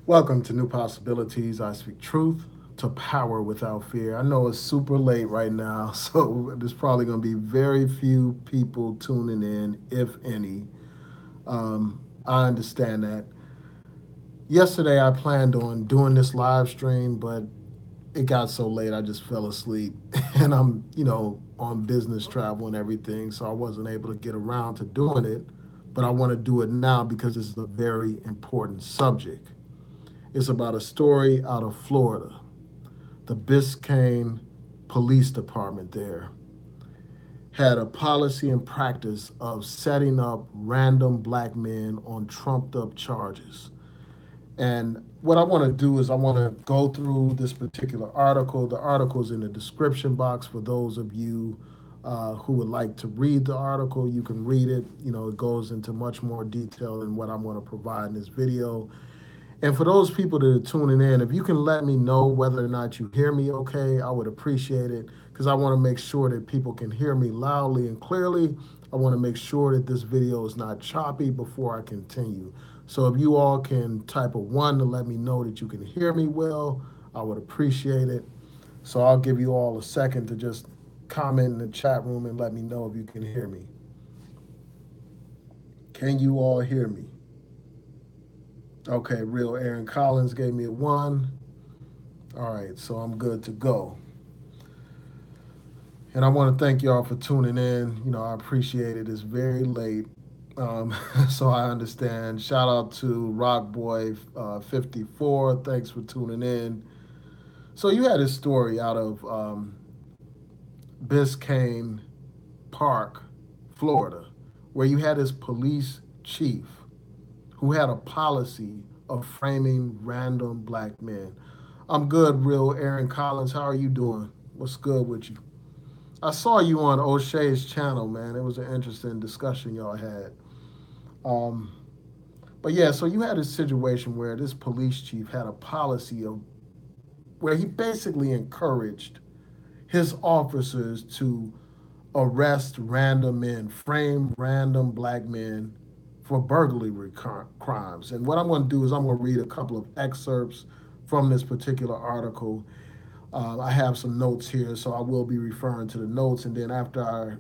Welcome to New Possibilities. I speak truth to power without fear. I know it's super late right now, so there's probably going to be very few people tuning in, if any. I understand that. Yesterday, I planned on doing this live stream, but it got so late, I just fell asleep. And I'm on business travel and everything, so I wasn't able to get around to doing it. But I want to do it now because this is a very important subject. It's about a story out of Florida. The Biscayne Police Department there had a policy and practice of setting up random black men on trumped up charges. And what I want to do is I want to go through this particular article. The article's in the description box for those of you who would like to read the article. You can read it. It goes into much more detail than what I'm going to provide in this video. And for those people that are tuning in, if you can let me know whether or not you hear me okay, I would appreciate it because I want to make sure that people can hear me loudly and clearly. I want to make sure that this video is not choppy before I continue. So if you all can type a one to let me know that you can hear me well, I would appreciate it. So I'll give you all a second to just comment in the chat room and let me know if you can hear me. Can you all hear me? Okay, real Aaron Collins gave me a one. All right, so I'm good to go. And I want to thank y'all for tuning in. I appreciate it. It's very late, so I understand. Shout out to Rockboy 54. Thanks for tuning in. So you had a story out of Biscayne Park, Florida, where you had this police chief who had a policy of framing random black men. I'm good, real Aaron Collins. How are you doing? What's good with you? I saw you on O'Shea's channel, man. It was an interesting discussion y'all had. Um, but yeah, so you had a situation where this police chief had a policy of where he basically encouraged his officers to arrest random men, frame random black men for burglary crimes. And what I'm going to do is I'm going to read a couple of excerpts from this particular article. I have some notes here, so I will be referring to the notes. And then after I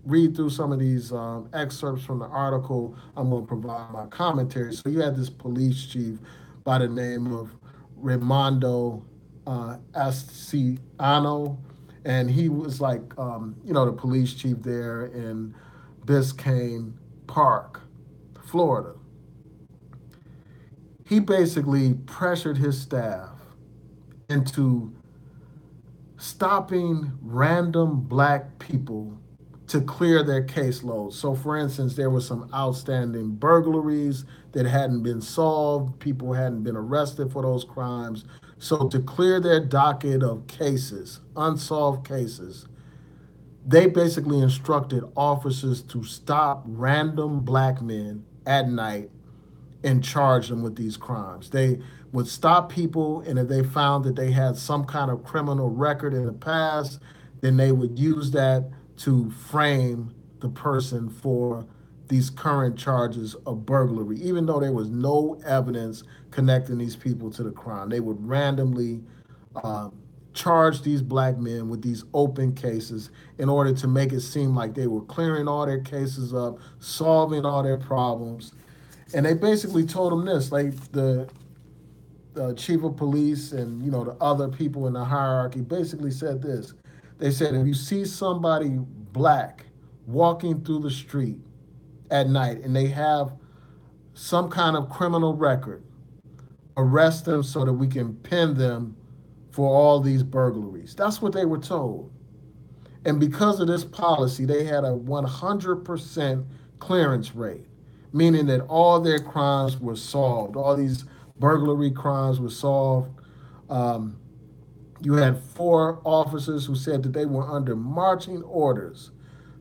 read through some of these excerpts from the article, I'm going to provide my commentary. So you had this police chief by the name of Raimundo Atesiano, and he was like, the police chief there in Biscayne Park, Florida. He basically pressured his staff into stopping random black people to clear their caseload. So, for instance, there were some outstanding burglaries that hadn't been solved, people hadn't been arrested for those crimes. So, to clear their docket of cases, unsolved cases, they basically instructed officers to stop random black men at night and charge them with these crimes. They would stop people, and if they found that they had some kind of criminal record in the past, then they would use that to frame the person for these current charges of burglary, even though there was no evidence connecting these people to the crime. They would randomly uh, charge these black men with these open cases in order to make it seem like they were clearing all their cases up, solving all their problems. And they basically told them this, like the chief of police and the other people in the hierarchy basically said this. They said if you see somebody black walking through the street at night and they have some kind of criminal record, arrest them so that we can pin them for all these burglaries. That's what they were told. And because of this policy, they had a 100% clearance rate, meaning that all their crimes were solved. All these burglary crimes were solved. Um, you had four officers who said that they were under marching orders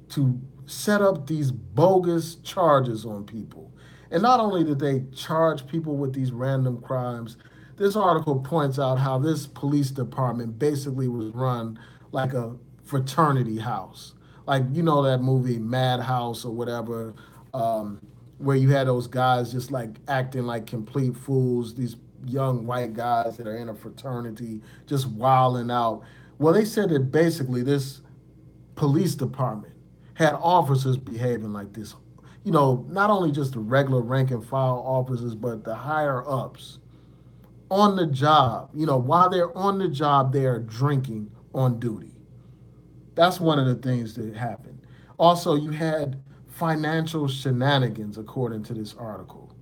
to set up these bogus charges on people. And not only did they charge people with these random crimes, this article points out how this police department basically was run like a fraternity house. Like, that movie Madhouse or whatever, where you had those guys just like acting like complete fools, these young white guys that are in a fraternity just wilding out. Well, they said that basically this police department had officers behaving like this. Not only just the regular rank and file officers, but the higher ups on the job. While they're on the job, they are drinking on duty. That's one of the things that happened. Also, you had financial shenanigans, according to this article.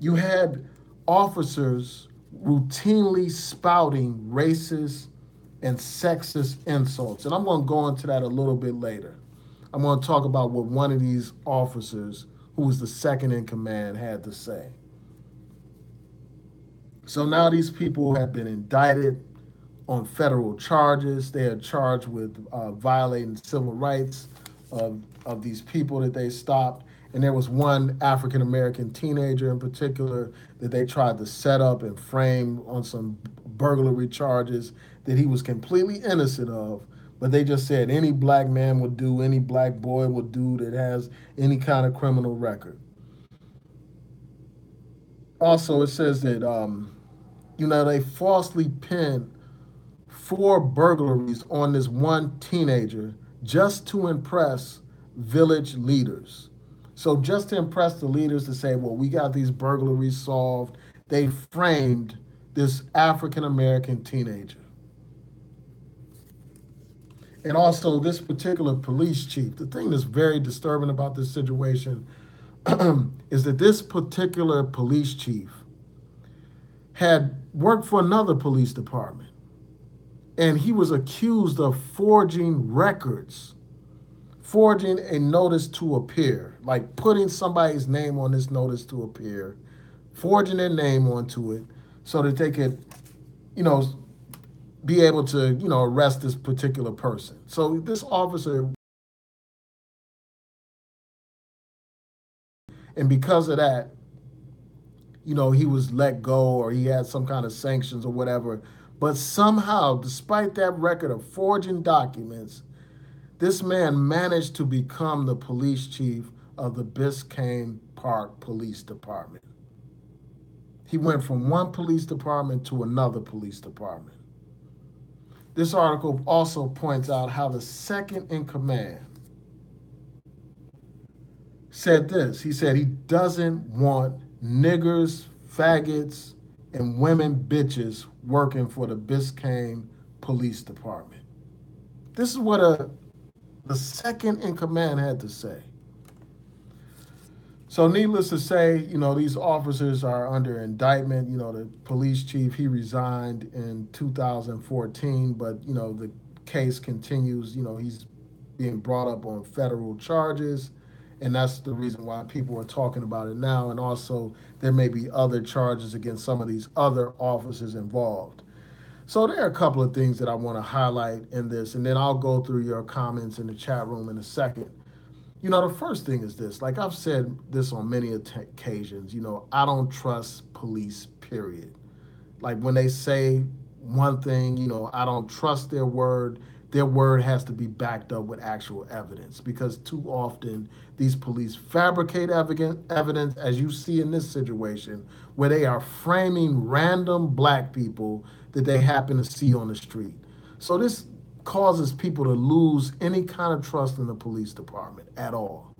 You had officers routinely spouting racist and sexist insults. And I'm going to go into that a little bit later. I'm going to talk about what one of these officers, who was the second in command, had to say. So now these people have been indicted on federal charges. They are charged with violating civil rights of these people that they stopped. And there was one African American teenager in particular that they tried to set up and frame on some burglary charges that he was completely innocent of. But they just said any black man would do, any black boy would do that has any kind of criminal record. Also, it says that they falsely pinned four burglaries on this one teenager just to impress village leaders. So just to impress the leaders to say, well, we got these burglaries solved, they framed this African American teenager. And also, this particular police chief, the thing that's very disturbing about this situation is that this particular police chief had worked for another police department. And he was accused of forging records, forging a notice to appear, like putting somebody's name on this notice to appear, forging their name onto it so that they could, you know, be able to, arrest this particular person. So this officer, and because of that, he was let go or he had some kind of sanctions or whatever. But somehow, despite that record of forging documents, this man managed to become the police chief of the Biscayne Park Police Department. He went from one police department to another police department. This article also points out how the second in command said this. He said he doesn't want niggers, faggots, and women bitches working for the Biscayne Police Department. This is what the second in command had to say. So needless to say, these officers are under indictment. The police chief, he resigned in 2014, but, the case continues. He's being brought up on federal charges, and that's the reason why people are talking about it now. And also, there may be other charges against some of these other officers involved. So there are a couple of things that I want to highlight in this, and then I'll go through your comments in the chat room in a second. The first thing is this. Like I've said this on many occasions, I don't trust police, period. Like when they say one thing, I don't trust their word. Their word has to be backed up with actual evidence because too often these police fabricate evidence, as you see in this situation, where they are framing random black people that they happen to see on the street. So this causes people to lose any kind of trust in the police department at all.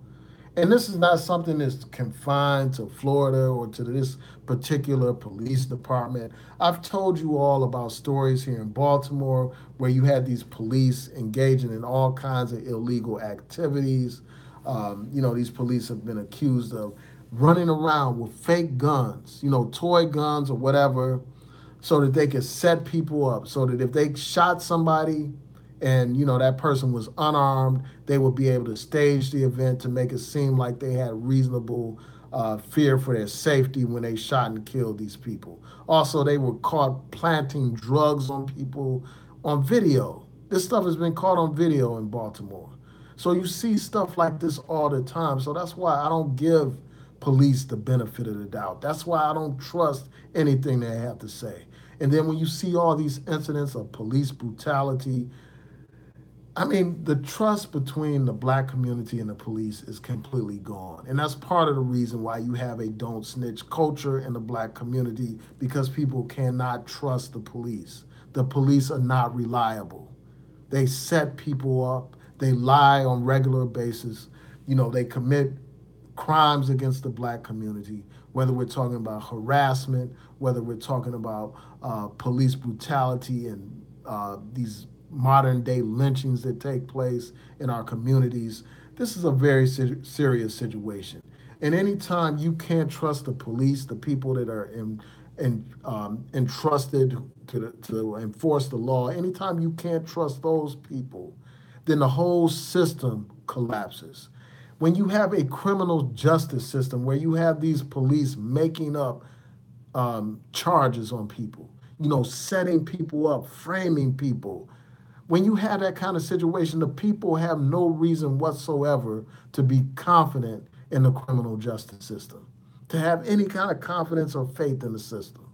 And this is not something that's confined to Florida or to this particular police department. I've told you all about stories here in Baltimore where you had these police engaging in all kinds of illegal activities. These police have been accused of running around with fake guns, toy guns or whatever, so that they could set people up, so that if they shot somebody and that person was unarmed, they would be able to stage the event to make it seem like they had reasonable fear for their safety when they shot and killed these people. Also, they were caught planting drugs on people on video. This stuff has been caught on video in Baltimore. So you see stuff like this all the time. So that's why I don't give police the benefit of the doubt. That's why I don't trust anything they have to say. And then when you see all these incidents of police brutality, I mean, the trust between the black community and the police is completely gone. And that's part of the reason why you have a don't snitch culture in the black community because people cannot trust the police. The police are not reliable. They set people up, they lie on regular basis. They commit crimes against the black community, whether we're talking about harassment, whether we're talking about police brutality and these modern day lynchings that take place in our communities. This is a very serious situation. And anytime you can't trust the police, the people that are entrusted to enforce the law, anytime you can't trust those people, then the whole system collapses. When you have a criminal justice system where you have these police making up charges on people, setting people up, framing people. When you have that kind of situation, the people have no reason whatsoever to be confident in the criminal justice system, to have any kind of confidence or faith in the system.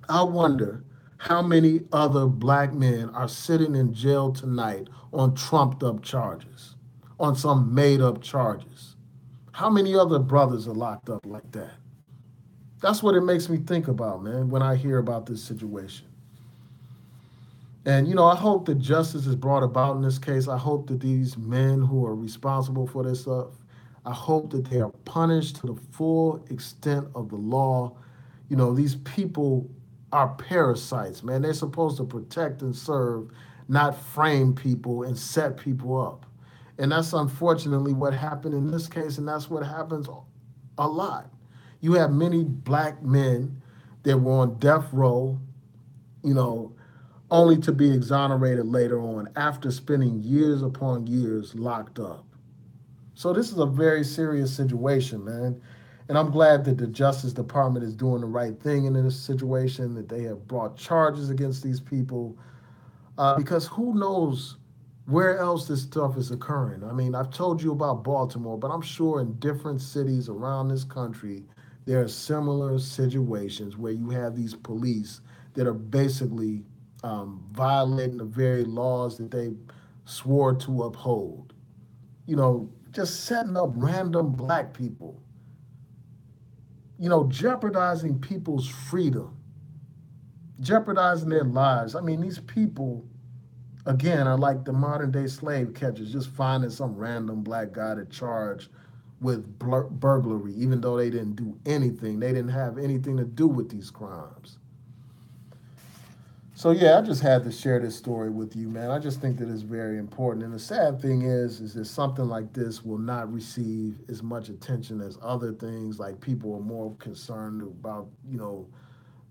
I wonder how many other black men are sitting in jail tonight on trumped up charges, on some made up charges. How many other brothers are locked up like that? That's what it makes me think about, man, when I hear about this situation. And, I hope that justice is brought about in this case. I hope that these men who are responsible for this stuff, I hope that they are punished to the full extent of the law. These people are parasites, man. They're supposed to protect and serve, not frame people and set people up. And that's unfortunately what happened in this case, and that's what happens a lot. You have many black men that were on death row, you know, only to be exonerated later on after spending years upon years locked up. So this is a very serious situation, man. And I'm glad that the Justice Department is doing the right thing in this situation, that they have brought charges against these people, because who knows where else this stuff is occurring. I mean, I've told you about Baltimore, but I'm sure in different cities around this country, there are similar situations where you have these police that are basically violating the very laws that they swore to uphold. Just setting up random black people, jeopardizing people's freedom, jeopardizing their lives. I mean, these people, again, are like the modern day slave catchers, just finding some random black guy to charge with burglary, even though they didn't do anything. They didn't have anything to do with these crimes. So yeah, I just had to share this story with you, man. I just think that it's very important. And the sad thing is that something like this will not receive as much attention as other things. Like people are more concerned about,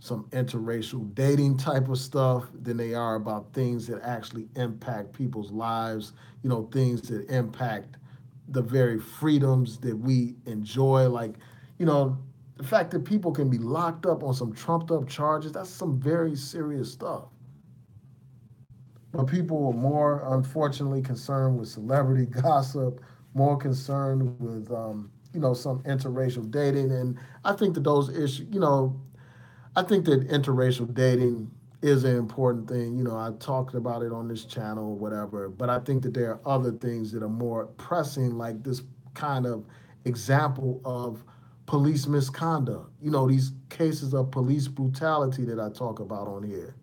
some interracial dating type of stuff than they are about things that actually impact people's lives, things that impact the very freedoms that we enjoy. Like, you know, the fact that people can be locked up on some trumped up charges, that's some very serious stuff. But people are more, unfortunately, concerned with celebrity gossip, more concerned with, some interracial dating. And I think that those issues, I think that interracial dating is an important thing. I talked about it on this channel or whatever, but I think that there are other things that are more pressing, like this kind of example of police misconduct. These cases of police brutality that I talk about on here.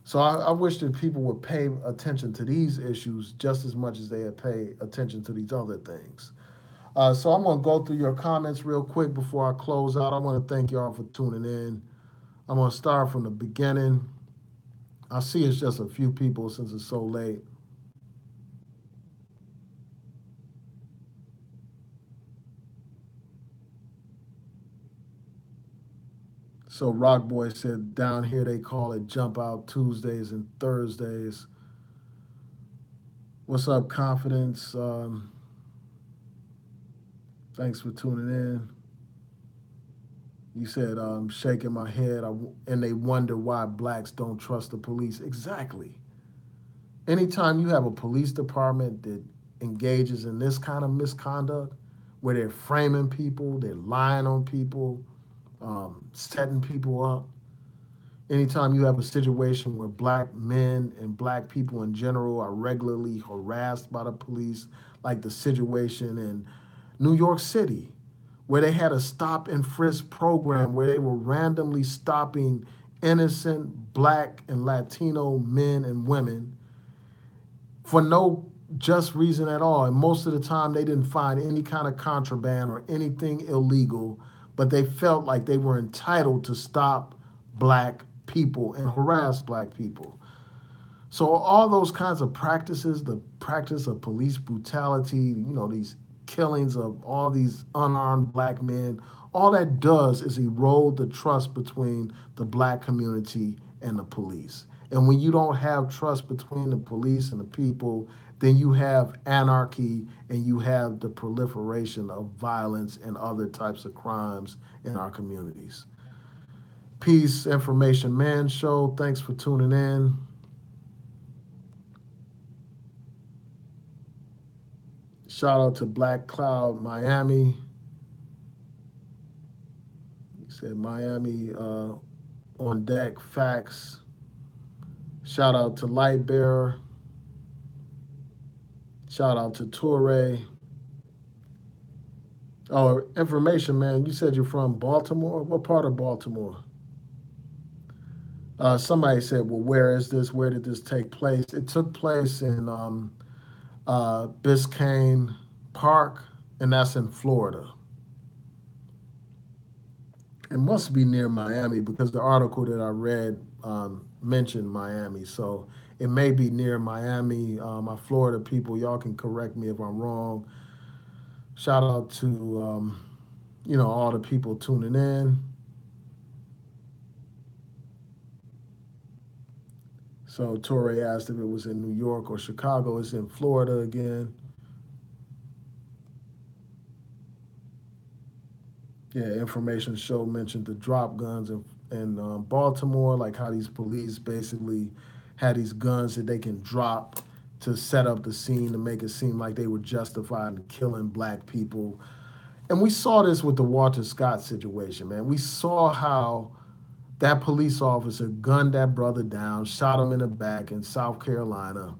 So I wish that people would pay attention to these issues just as much as they pay attention to these other things. So I'm going to go through your comments real quick before I close out. I want to thank y'all for tuning in. I'm going to start from the beginning. I see it's just a few people since it's so late. So Rock Boy said down here they call it Jump Out Tuesdays and Thursdays. What's up, Confidence? Thanks for tuning in. You said shaking my head, and they wonder why blacks don't trust the police. Exactly. Anytime you have a police department that engages in this kind of misconduct, where they're framing people, they're lying on people, setting people up, Anytime you have a situation where black men and black people in general are regularly harassed by the police, like the situation in New York City, where they had a stop and frisk program where they were randomly stopping innocent black and Latino men and women for no just reason at all. And most of the time, they didn't find any kind of contraband or anything illegal, but they felt like they were entitled to stop black people and harass black people. So all those kinds of practices, the practice of police brutality, these killings of all these unarmed black men, all that does is erode the trust between the black community and the police. And when you don't have trust between the police and the people, then you have anarchy and you have the proliferation of violence and other types of crimes in our communities. Peace Information Man Show. Thanks for tuning in. Shout out to Black Cloud Miami. He said Miami on deck. Facts. Shout out to Light Bearer. Shout out to Torre. Oh, Information Man. You said you're from Baltimore. What part of Baltimore? Somebody said, "Well, where is this? Where did this take place?" It took place in Biscayne Park, and that's in Florida. It must be near Miami because the article that I read mentioned Miami. So it may be near Miami. My Florida people, y'all can correct me if I'm wrong. Shout out to all the people tuning in. So Torre asked if it was in New York or Chicago. It's in Florida again. Yeah, information show mentioned the drop guns in Baltimore, like how these police basically had these guns that they can drop to set up the scene to make it seem like they were justified in killing black people. And we saw this with the Walter Scott situation, man. We saw how that police officer gunned that brother down, shot him in the back in South Carolina,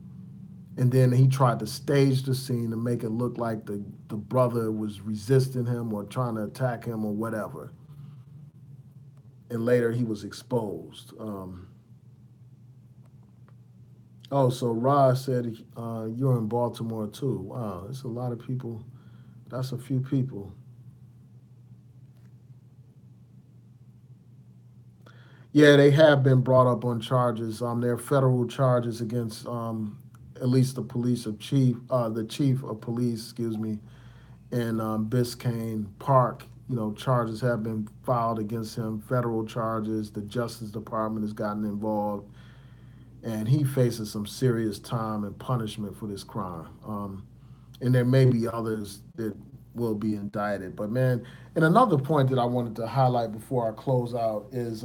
and then he tried to stage the scene to make it look like the brother was resisting him or trying to attack him or whatever. And later he was exposed. So Ross said you're in Baltimore too. Wow, that's a lot of people. That's a few people. Yeah, they have been brought up on charges. There are federal charges against at least the chief of police, excuse me, in Biscayne Park. Charges have been filed against him, federal charges. The Justice Department has gotten involved, and he faces some serious time and punishment for this crime. And there may be others that will be indicted. But man, and another point that I wanted to highlight before I close out is,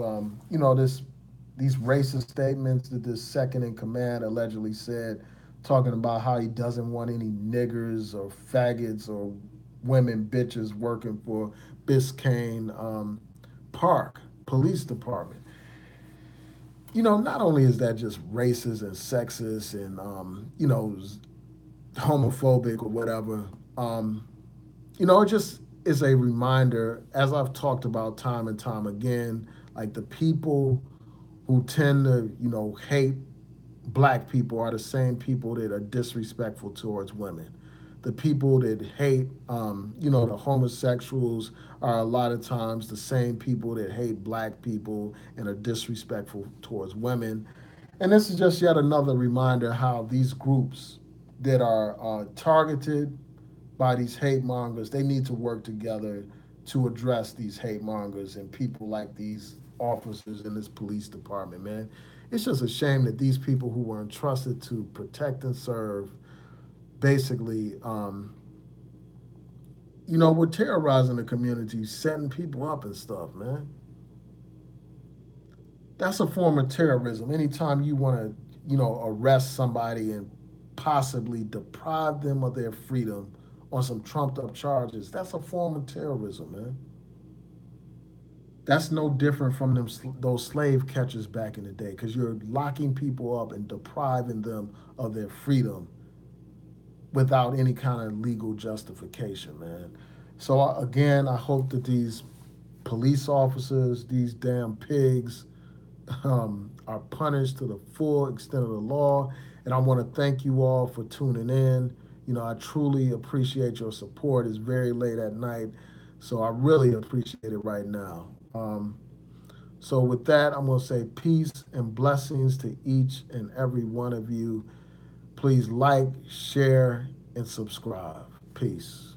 these racist statements that this second in command allegedly said, talking about how he doesn't want any niggers or faggots or women bitches working for Biscayne Park Police Department. Not only is that just racist and sexist and homophobic or whatever, it just is a reminder, as I've talked about time and time again, like the people who tend to, hate black people are the same people that are disrespectful towards women. The people that hate, the homosexuals are a lot of times the same people that hate black people and are disrespectful towards women. And this is just yet another reminder how these groups that are targeted by these hate mongers, they need to work together to address these hate mongers and people like these officers in this police department, man. It's just a shame that these people who were entrusted to protect and serve basically, were terrorizing the community, setting people up and stuff, man. That's a form of terrorism. Anytime you want to, arrest somebody and possibly deprive them of their freedom on some trumped up charges, that's a form of terrorism, man. That's no different from those slave catchers back in the day, because you're locking people up and depriving them of their freedom without any kind of legal justification, man. So again, I hope that these police officers, these damn pigs, are punished to the full extent of the law. And I want to thank you all for tuning in. I truly appreciate your support. It's very late at night, so I really appreciate it right now. So, with that, I'm going to say peace and blessings to each and every one of you. Please like, share, and subscribe. Peace.